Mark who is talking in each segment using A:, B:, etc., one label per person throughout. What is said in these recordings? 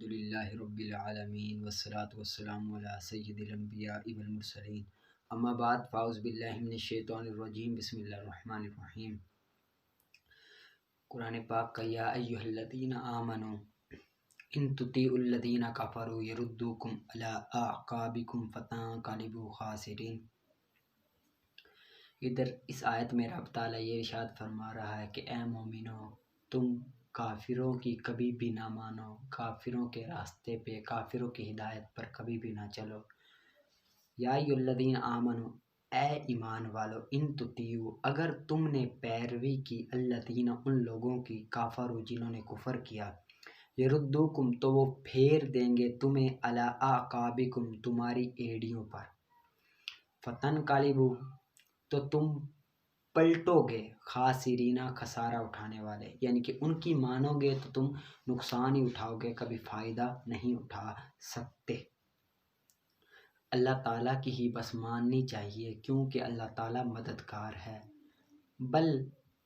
A: الحمدللہ رب العالمین والصلاة والسلام علی سید الانبیاء والمرسلین اما بعد فاعوذ باللہ من الشیطان الرجیم بسم اللہ الرحمن الرحیم۔ قرآن پاک کا یا ایہا الذین آمنوا ان تطیعوا الذین کفروا یردوکم علی اعقابکم فتنقلبوا خاسرین۔ ادھر اس آیت میں رب تعالیٰ یہ ارشاد فرما رہا ہے کہ اے مومنو، تم کافروں کی کبھی بھی نہ مانو، کافروں کے راستے پہ، کافروں کی ہدایت پر کبھی بھی نہ چلو۔ یا ایھا الذین آمنو، اے ایمان والو، ان تطیعوا، اگر تم نے پیروی کی، الذین، ان لوگوں کی، کافروا، جنہوں نے کفر کیا، یردوکم، تو وہ پھیر دیں گے تمہیں، علی اعقابکم، تمہاری ایڑیوں پر، فتنقلبوا، تو تم پلٹو گے، خاسرین، خسارہ اٹھانے والے، یعنی کہ ان کی مانو گے تو تم نقصان ہی اٹھاؤ گے، کبھی فائدہ نہیں اٹھا سکتے۔ اللہ تعالیٰ کی ہی بس ماننی چاہیے، کیونکہ اللہ تعالیٰ مددگار ہے،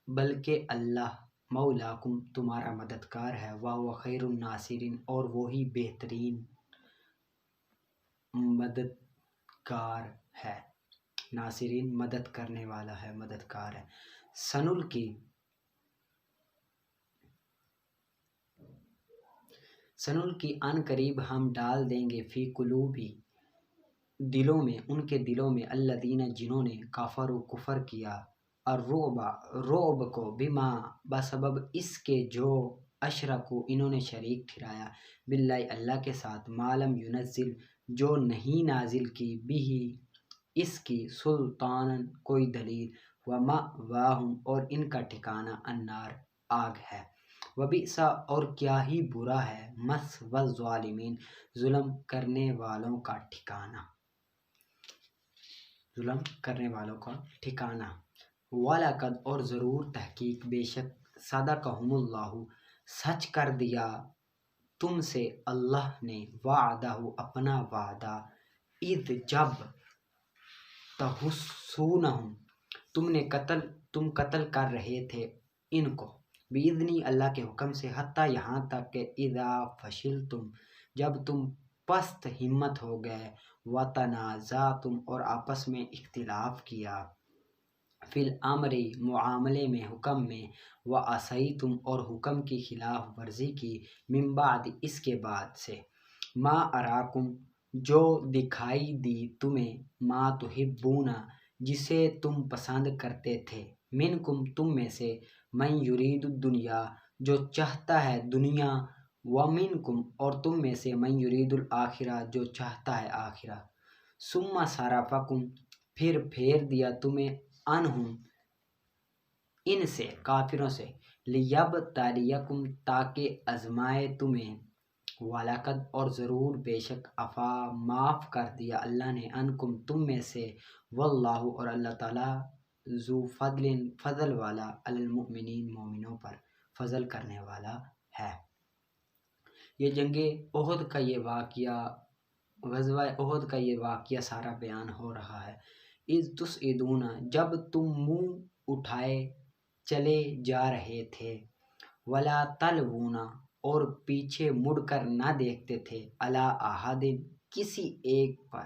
A: بلکہ اللہ مولاکم، تمہارا مددگار ہے، وہو خیر الناصرین، اور وہی بہترین مددگار ہے، ناصرین، مدد کرنے والا ہے، مددگار ہے۔ سنلقی، عن قریب ہم ڈال دیں گے، فی قلوبی، دلوں میں، ان کے دلوں میں، الذین، جنہوں نے، کفروا، کفر کیا، الرعب، رعب کو، بما، بسبب اس کے جو، اشرکوا، انہوں نے شریک ٹھہرایا، باللہ، اللہ کے ساتھ، ما لم ینزل، جو نہیں نازل کی، بھی، اس کی، سلطان، کوئی دلیل، ومأواہم، اور ان کا ٹھکانہ، النار، آگ ہے، وبئس، اور کیا ہی برا ہے، مثوی الظالمین، ظلم کرنے والوں کا ٹھکانہ، ظلم کرنے والوں کا ٹھکانہ۔ وَلَقَدْ، اور ضرور تحقیق بے شک، صدقہم اللہ، سچ کر دیا تم سے اللہ نے، وعدہ، اپنا وعدہ، اذ، جب، تحسونہم، تم قتل کر رہے تھے ان کو، بإذنی، اللہ کے حکم سے، حتیٰ، یہاں تک کہ، اذا فشلتم، جب تم پست ہمت ہو گئے، وتنازعتم، اور آپس میں اختلاف کیا، فی الامر، معاملے میں، حکم میں، وعصیتم، اور حکم کی خلاف ورزی کی، من بعد، اس کے بعد سے، ما اراکم، جو دکھائی دی تمہیں، ما تحبون، جسے تم پسند کرتے تھے، منکم، تم میں سے، من یرید الدنیا، جو چاہتا ہے دنیا، ومنکم، اور تم میں سے، من یرید الآخرہ، جو چاہتا ہے آخرہ، ثم صرفکم، پھر پھیر دیا تمہیں، عنہم، ان سے، کافروں سے، لیبتلیکم، تاکہ آزمائے تمہیں، وَلَقَدْ، اور ضرور بے شک، عفا، معاف کر دیا اللہ نے، عنکم، تم میں سے، واللہ، اور اللہ تعالیٰ، ذو فضل، فضل والا، علی المؤمنین، مومنوں پر فضل کرنے والا ہے۔ یہ جنگ احد کا یہ واقعہ، غزوہ احد کا یہ واقعہ سارا بیان ہو رہا ہے۔ اذ تصعدون، جب تم منہ اٹھائے چلے جا رہے تھے، ولا تلوون، اور پیچھے مڑ کر نہ دیکھتے تھے، علی احد، کسی ایک پر،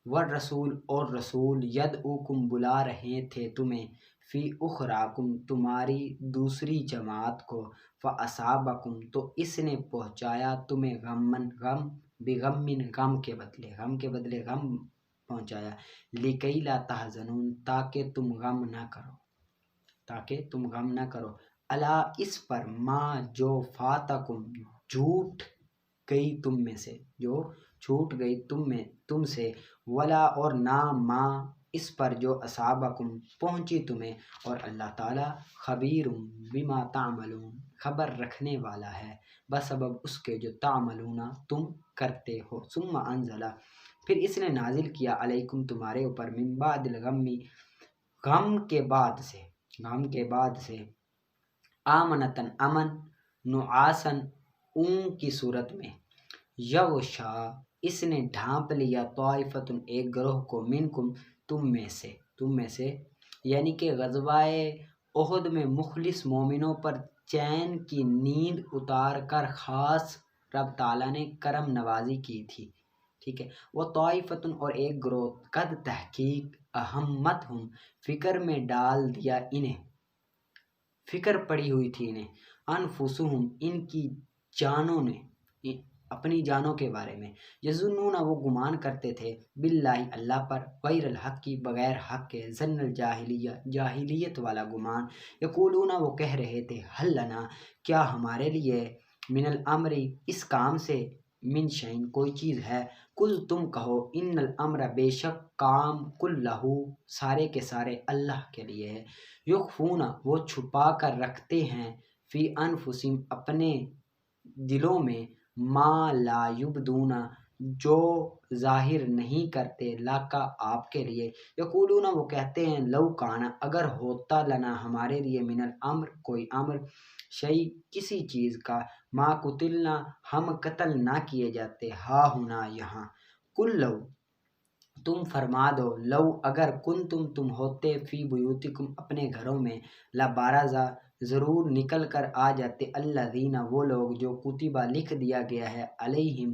A: والرسول، اور رسول، یدعوکم، بلا رہے تھے تمہیں، فی اخراکم، تمہاری دوسری جماعت کو، فاصابکم، تو اس نے پہنچایا تمہیں، غمن، غم، بغمن، غم کے بدلے غم پہنچایا، لکی لا تحزنون، تاکہ تم غم نہ کرو، الا، اس پر، ما، جو، فاتکم، چھوٹ گئی تم سے، ولا، اور نہ، ما، اس پر، جو، اصابکم، پہنچی تمہیں، اور اللہ تعالیٰ، خبیر بما تعملون، خبر رکھنے والا ہے، بسبب اس کے جو، تعملون، تم کرتے ہو، ثم انزل، پھر اس نے نازل کیا، علیکم، تمہارے اوپر، من بعد الغم، غم کے بعد سے، آمنتن، امن، نعاسن، اونگ کی صورت میں، یغشا، اس نے ڈھانپ لیا، طائفتن، ایک گروہ کو، منکم، تم میں سے، یعنی کہ غزوہ احد میں مخلص مومنوں پر چین کی نیند اتار کر خاص رب تعالیٰ نے کرم نوازی کی تھی، ٹھیک ہے۔ وہ طائفتن اور ایک گروہ، قد تحقیق، اہمتہم فکر میں ڈال دیا انہیں، فکر پڑی ہوئی تھی انہیں، انفسہم ان کی جانوں نے، اپنی جانوں کے بارے میں، یظنون وہ گمان کرتے تھے، باللہ اللہ پر، غیر الحق کی بغیر حق کے، ظن الجاہلیہ جاہلیت والا گمان، یقولون وہ کہہ رہے تھے، حل لنا کیا ہمارے لیے، من الامر اس کام سے، من شین کوئی چیز ہے، کل تم کہو، ان الامر بے شک کام، کلہ سارے کے سارے اللہ کے لیے ہے، یخفون وہ چھپا کر رکھتے ہیں، فی انفسہم اپنے دلوں میں، ما لا یبدون جو ظاہر نہیں کرتے، لاکا آپ کے لیے، یقولون وہ کہتے ہیں، لو کانا اگر ہوتا، لنا ہمارے لیے، من الامر کوئی امر، شیء کسی چیز کا، ما قتلنا ہم قتل نہ کیے جاتے، ہا ہنا یہاں، کل لو تم فرما دو، لو اگر کنتم تم ہوتے، فی بیوتکم اپنے گھروں میں، لبارزا ضرور نکل کر آ جاتے، الذین وہ لوگ، جو کتبہ لکھ دیا گیا ہے، علیہم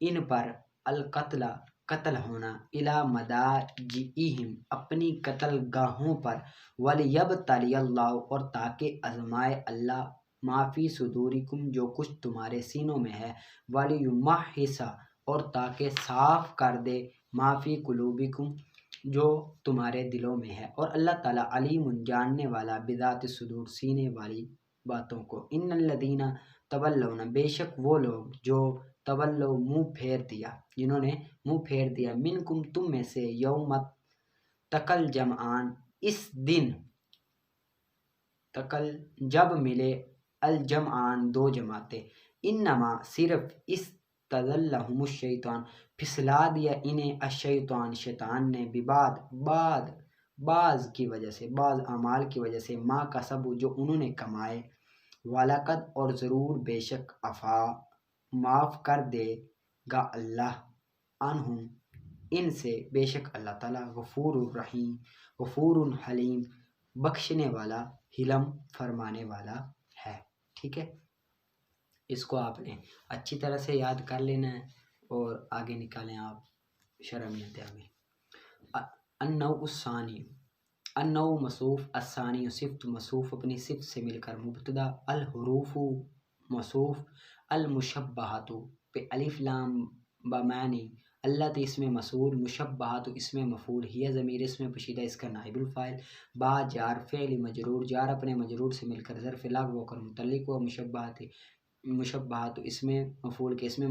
A: ان پر، القتل قتل ہونا، الی مضاجعہم اپنی قتل گاہوں پر، ولیبتلی اللہ اور تاکہ آزمائے اللہ، ما فی صدورکم جو کچھ تمہارے سینوں میں ہے، ولیمحص اور تاکہ صاف کر دے، ما فی قلوبکم جو تمہارے دلوں میں ہے، اور اللہ تعالیٰ علیم جاننے والا، بذات الصدور سینے والی باتوں کو، ان الذین تولون بے شک وہ لوگ جو تولو منہ پھیر دیا، جنہوں نے منہ پھیر دیا، منکم تم میں سے، یوم تقل جمعان اس دن، تقل جب ملے، الجمعان دو جماعتیں، انما صرف اس تذلہم الشیطان پھسلا دیا انہیں، الشیطان شیطان نے، بعض کی وجہ سے، بعض اعمال کی وجہ سے، ما کسبوا جو انہوں نے کمائے، وَلَقَدْ اور ضرور بے شک عفا معاف کر دے گا اللہ، عنہم ان سے، بے شک اللہ تعالیٰ غفور الرحیم، غفور حلیم بخشنے والا، حلم فرمانے والا ہے، ٹھیک ہے۔ اس کو آپ نے اچھی طرح سے یاد کر لینا ہے اور آگے نکالیں آپ شرمیت آگے۔ النوع الثانی، النوع مصوف، الثانی صفت مصوف اپنی صفت سے مل کر مبتدا، الحروف مصوف، المشبہات پہ الف لام بمعنی، اللہ اس میں مسئول، مشبہات اس میں مفعول، ہی ضمیر اس میں پوشیدہ اس کا نائب الفاعل، با جار فعل مجرور، جار اپنے مجرور سے مل کر ظرف لغو ہو کر متعلق ہوا، مشبہات اس میں مفعول کے اس میں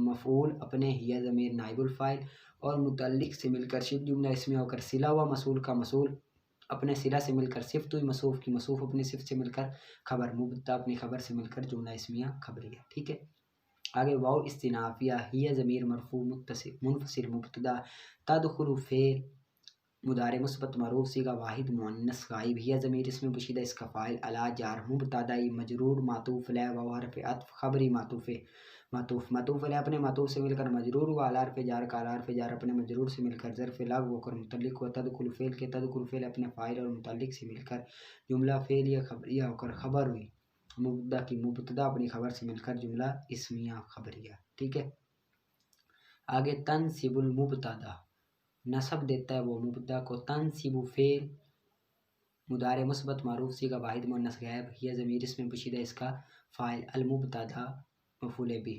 A: مفعول اپنے، ہی ضمیر نائب الفاعل، اور متعلق سے مل کر شبہ جملہ اس میں ہو کر صلہ ہوا، مسئول کا مسئول اپنے صلہ سے مل کر صفت ہوئی، مصوف کی مصوف اپنی صفت سے مل کر خبر، مبتدا اپنی خبر سے مل کر جملہ اسمیہ خبریہ، ٹھیک ہے۔ آگے واو استنافیہ، ہی ضمیر مرفوع متصل منفصل مبتدا، تدخل فعل مضارع مثبت معروف صیغہ واحد مؤنث غائب، ہی ضمیر اس میں پوشیدہ اس کا فاعل، الا جار مبتدائی مجرور معطوف علیہ، واو حرف عطف خبری معطوف علیہ اپنے معطوف سے مل کر مجرور ہوا، الا حرف جار کا الا حرف جار اپنے مجرور سے مل کر ظرف لغو ہو کر متعلق ہوا، تدخل فعل کے تدخل فعل اپنے فاعل اور متعلق سے مل کر جملہ فعلیہ خبریہ ہو کر خبر ہوئی، مبتدا کی مبتدا اپنی خبر سے مل کر جملہ اسمیہ خبریہ، ٹھیک ہے۔ آگے تنصب المبتدا، نصب دیتا ہے وہ مبتدا کو، تنصب فعل مضارع مثبت معروف صیغہ واحد مؤنث غائب، ہی ضمیر اس میں پوشیدہ اس کا فاعل، المبتدا مفعول بہ،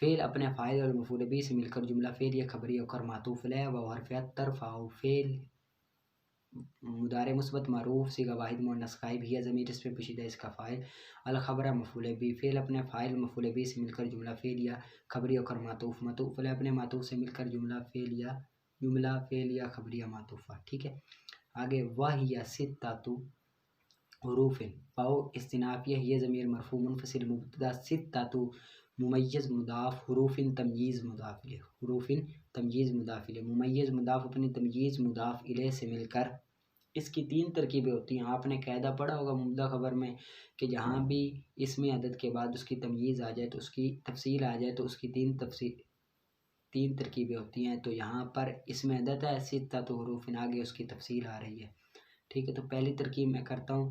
A: فعل اپنے فاعل اور مفعول بہ سے مل کر جملہ فعلیہ خبریہ ہو کر معطوف علیہ، و حرف ترفع فعل مضارع مثبت معروف صیغہ واحد مؤنث غائب، ہی ضمیر اس میں پوشیدہ اس کا فاعل، الخبر مفعول بہ، فعل اپنے فاعل مفعول بہ سے مل کر جملہ فعلیہ خبریہ ہو کر معطوف علیہ اپنے معطوف سے مل کر جملہ فعلیہ خبریہ معطوفہ، ٹھیک ہے۔ آگے وَهِيَ سِتَّةُ حروف، واو استنافیہ، ہی ضمیر مرفوع منفصل مبتدا، ستۃ ممیز مضاف، حروف تمییز مضاف الیہ، حروف تمییز مضاف الیہ، ممیز مضاف اپنی تمییز مضاف الیہ سے مل کر، اس کی تین ترکیبیں ہوتی ہیں، آپ نے قاعدہ پڑھا ہوگا مبتدا خبر میں کہ جہاں بھی اسم عدد کے بعد اس کی تمییز آ جائے تو اس کی تفصیل آ جائے تو اس کی تین ترکیبیں ہوتی ہیں، تو یہاں پر اسم عدد ہے ستۃ حروف، آگے اس کی تفصیل آ رہی ہے، ٹھیک ہے۔ تو پہلی ترکیب میں کرتا ہوں،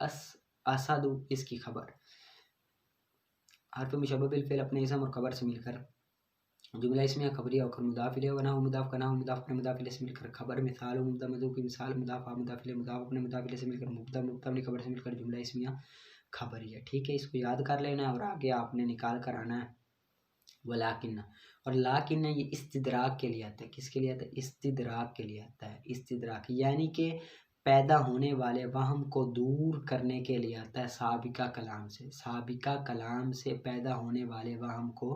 A: اسد اس کی خبر، حرف مشبہ بالفعل اپنے اسم اور خبر سے مل کر جملہ اسمیہ خبریہ ہو کر مضاف الیہ و نحو مضاف کا نحو مضاف اپنے مضاف الیہ سے مل کر خبر، مثال و مبتدا مضاف کی مثال، مضاف مضاف الیہ مضاف اپنے مضاف الیہ سے مل کر مبتدا مبتدا اپنی خبر سے مل کر جملہ اسمیہ خبریہ. ٹھیک ہے، اس کو یاد کر لینا ہے اور آگے آپ نے نکال کر آنا ہے. ولیکن، اور لاکن یہ استدراک کے لیے آتا ہے. کس کے لیے آتا ہے؟ استدراک کے لیے آتا ہے. استدراک یعنی کہ پیدا ہونے والے وہم کو دور کرنے کے لیے آتا ہے سابقہ کلام سے. سابقہ کلام سے پیدا ہونے والے وہم کو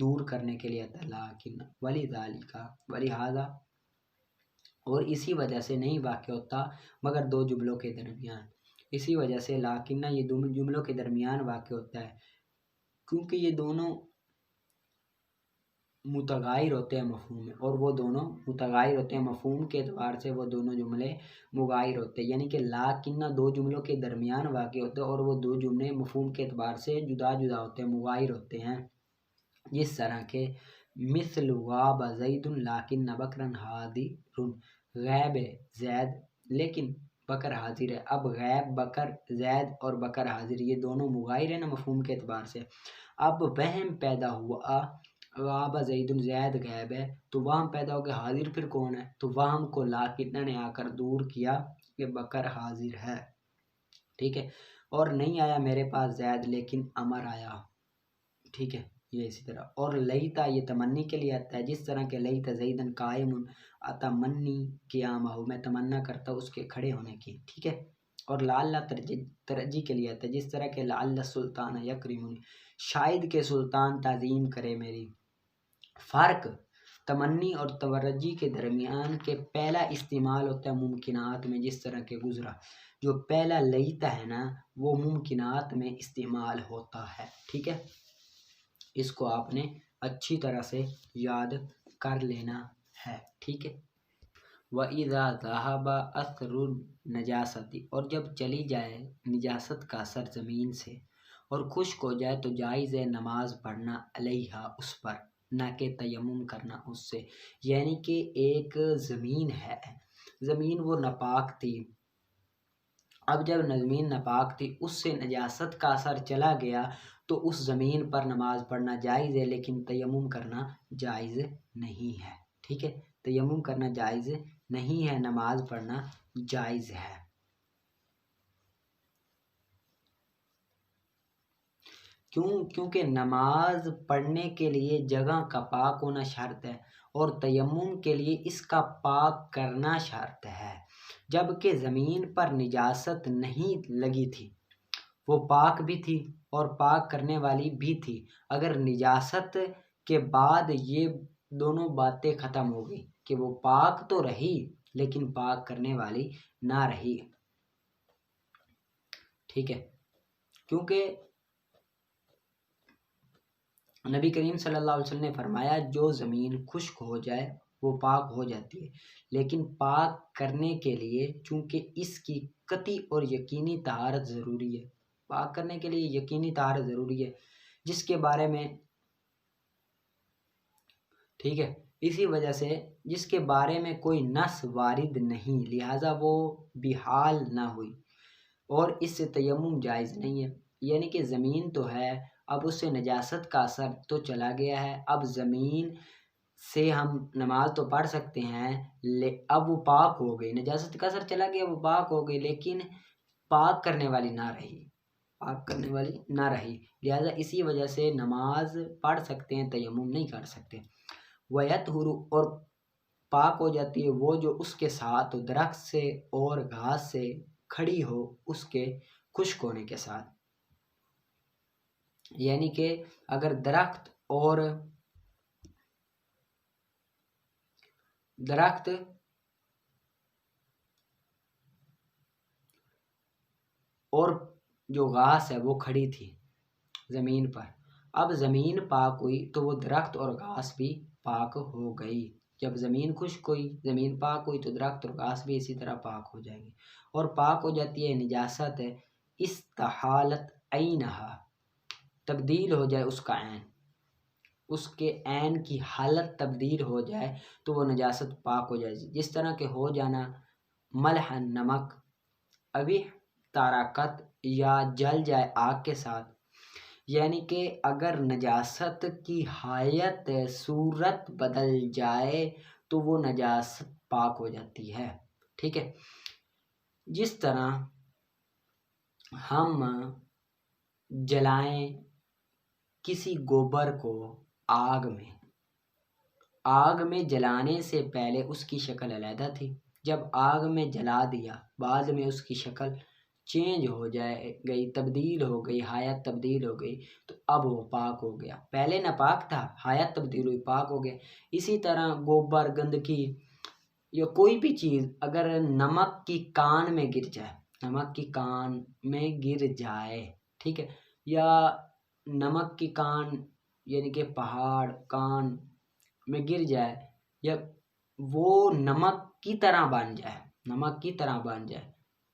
A: دور کرنے کے لیے آتا ہے لیکن. ولذالک، ولہذا، اور اسی وجہ سے نہیں واقع ہوتا مگر دو جملوں کے درمیان. اسی وجہ سے لیکن یہ دونوں جملوں کے درمیان واقع ہوتا ہے کیونکہ یہ دونوں متغیر ہوتے ہیں مفہوم میں، اور وہ دونوں متغیر ہوتے ہیں مفہوم کے اعتبار سے، وہ دونوں جملے مغایر ہوتے ہیں. یعنی کہ لیکن دو جملوں کے درمیان واقع ہوتے ہیں اور وہ دو جملے مفہوم کے اعتبار سے جدا جدا ہوتے ہیں، مغایر ہوتے ہیں. جس طرح کے مثل غاب زید لیکن بکرا حاضر، غیب زید لیکن بکر حاضر ہے. اب غیب بکر، زید اور بکر حاضر یہ دونوں مغایر ہیں نا مفہوم کے اعتبار سے. اب وہم پیدا ہوا غاب زید، زید غیب ہے تو وہم پیدا ہو گیا حاضر پھر کون ہے، تو وہم کو لیکن نے آ کر دور کیا کہ بکر حاضر ہے. ٹھیک ہے، اور نہیں آیا میرے پاس زید لیکن امر آیا. ٹھیک ہے، یہ اسی طرح. اور لیتا یہ تمنی کے لیے آتا ہے، جس طرح کہ لیتا زیدن قائم اتمنی قیامہ، میں تمنا کرتا ہوں اس کے کھڑے ہونے کی. ٹھیک ہے. اور لعل ترجی کے لیے آتا ہے، جس طرح کہ لعل السلطان یکرمنی، شاید کہ سلطان تعظیم کرے میری. فرق تمنی اور تورجی کے درمیان کے پہلا استعمال ہوتا ہے ممکنات میں، جس طرح کے گزرا. جو پہلا لیتا ہے نا وہ ممکنات میں استعمال ہوتا ہے. ٹھیک ہے، اس کو آپ نے اچھی طرح سے یاد کر لینا ہے. ٹھیک ہے. وَإِذَا ذَهَبَ أَثْرُ النَّجَاسَةِ، اور جب چلی جائے نجاست کا اثر زمین سے اور خشک ہو جائے تو جائز ہے نماز پڑھنا علیہا اس پر، نہ کہ تیمم کرنا اس سے. یعنی کہ ایک زمین ہے، زمین وہ ناپاک تھی، اب جب زمین ناپاک تھی اس سے نجاست کا اثر چلا گیا تو اس زمین پر نماز پڑھنا جائز ہے لیکن تیمم کرنا جائز نہیں ہے. ٹھیک ہے، تیمم کرنا جائز نہیں ہے، نماز پڑھنا جائز ہے. کیونکہ نماز پڑھنے کے لیے جگہ کا پاک ہونا شرط ہے اور تیمم کے لیے اس کا پاک کرنا شرط ہے. جبکہ زمین پر نجاست نہیں لگی تھی، وہ پاک بھی تھی اور پاک کرنے والی بھی تھی. اگر نجاست کے بعد یہ دونوں باتیں ختم ہو گئی کہ وہ پاک تو رہی لیکن پاک کرنے والی نہ رہی. ٹھیک ہے، کیونکہ نبی کریم صلی اللہ علیہ وسلم نے فرمایا جو زمین خشک ہو جائے وہ پاک ہو جاتی ہے، لیکن پاک کرنے کے لیے چونکہ اس کی قطعی اور یقینی طہارت ضروری ہے، پاک کرنے کے لیے یقینی طہارت ضروری ہے جس کے بارے میں، ٹھیک ہے، اسی وجہ سے جس کے بارے میں کوئی نص وارد نہیں، لہٰذا وہ بحال نہ ہوئی اور اس سے تیمم جائز نہیں ہے. یعنی کہ زمین تو ہے، اب اس سے نجاست کا اثر تو چلا گیا ہے، اب زمین سے ہم نماز تو پڑھ سکتے ہیں، اب وہ پاک ہو گئی، نجاست کا اثر چلا گیا وہ پاک ہو گئی لیکن پاک کرنے والی نہ رہی، پاک کرنے والی نہ رہی، لہذا اسی وجہ سے نماز پڑھ سکتے ہیں، تیمم نہیں کر سکتے. وَيَطْهُرُ، اور پاک ہو جاتی ہے وہ جو اس کے ساتھ درخت سے اور گھاس سے کھڑی ہو اس کے خشک ہونے کے ساتھ. یعنی کہ اگر درخت اور جو گھاس ہے وہ کھڑی تھی زمین پر، اب زمین پاک ہوئی تو وہ درخت اور گھاس بھی پاک ہو گئی. جب زمین خشک ہوئی، زمین پاک ہوئی تو درخت اور گھاس بھی اسی طرح پاک ہو جائیں گے. اور پاک ہو جاتی ہے نجاست ہے استحالت عینہا، تبدیل ہو جائے اس کا عین، اس کے عین کی حالت تبدیل ہو جائے تو وہ نجاست پاک ہو جائے. جس طرح کہ ہو جانا ملح نمک، ابھی احترقت یا جل جائے آگ کے ساتھ، یعنی کہ اگر نجاست کی حالت صورت بدل جائے تو وہ نجاست پاک ہو جاتی ہے، ٹھیک ہے۔ جس طرح ہم جلائیں کسی گوبر کو آگ میں جلانے سے پہلے اس کی شکل علیحدہ تھی، جب آگ میں جلا دیا بعد میں اس کی شکل چینج ہو گئی، تبدیل ہو گئی، حالت تبدیل ہو گئی، تو اب وہ پاک ہو گیا۔ پہلے ناپاک تھا، حالت تبدیل ہوئی، پاک ہو گیا۔ اسی طرح گوبر، گندگی یا کوئی بھی چیز اگر نمک کی کان میں گر جائے، ٹھیک ہے، یا نمک کی کان یعنی کہ پہاڑ کان میں گر جائے، یا وہ نمک کی طرح بن جائے،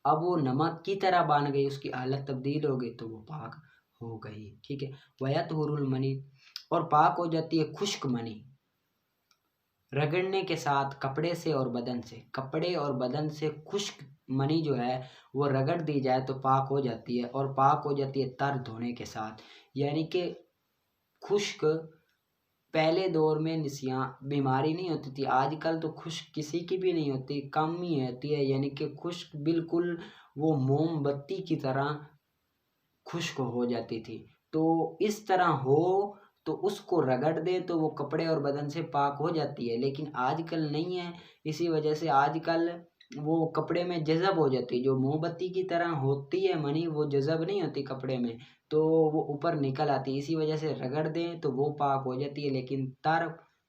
A: اب وہ نمک کی طرح بن گئی، اس کی حالت تبدیل ہو گئی تو وہ پاک ہو گئی، ٹھیک ہے۔ وَيَطْهُرُ الْمَنِيُّ، اور پاک ہو جاتی ہے خشک منی رگڑنے کے ساتھ کپڑے سے اور بدن سے خشک منی جو ہے وہ رگڑ دی جائے تو پاک ہو جاتی ہے، اور پاک ہو جاتی ہے تر دھونے کے ساتھ، یعنی کہ خشک پہلے دور میں نسیان بیماری نہیں ہوتی تھی، آج کل تو خشک کسی کی بھی نہیں ہوتی، کم ہی ہوتی ہے، یعنی کہ خشک بالکل وہ موم بتی کی طرح خشک ہو جاتی تھی، تو اس طرح ہو تو اس کو رگڑ دے تو وہ کپڑے اور بدن سے پاک ہو جاتی ہے، لیکن آج کل نہیں ہے، اسی وجہ سے آج کل وہ کپڑے میں جذب ہو جاتی ہے، جو موم بتی کی طرح ہوتی ہے منی وہ جذب نہیں ہوتی کپڑے میں، تو وہ اوپر نکل آتی ہے، اسی وجہ سے رگڑ دیں تو وہ پاک ہو جاتی ہے، لیکن تر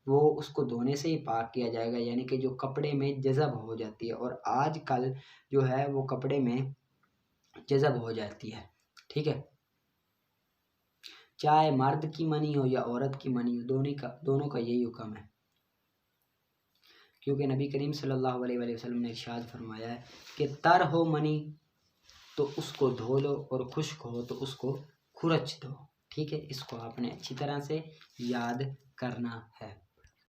A: وہ اس کو دھونے سے ہی پاک کیا جائے گا، یعنی کہ جو کپڑے میں جذب ہو جاتی ہے، اور آج کل جو ہے وہ کپڑے میں جذب ہو جاتی ہے، ٹھیک ہے۔ چاہے مرد کی منی ہو یا عورت کی منی ہو، دونوں کا یہی حکم ہے، کیونکہ نبی کریم صلی اللہ علیہ وآلہ وسلم نے ارشاد فرمایا ہے کہ تر ہو منی تو اس کو دھو لو، اور خشک ہو تو اس کو کھرچ دو، ٹھیک ہے۔ اس کو آپ نے اچھی طرح سے یاد کرنا ہے۔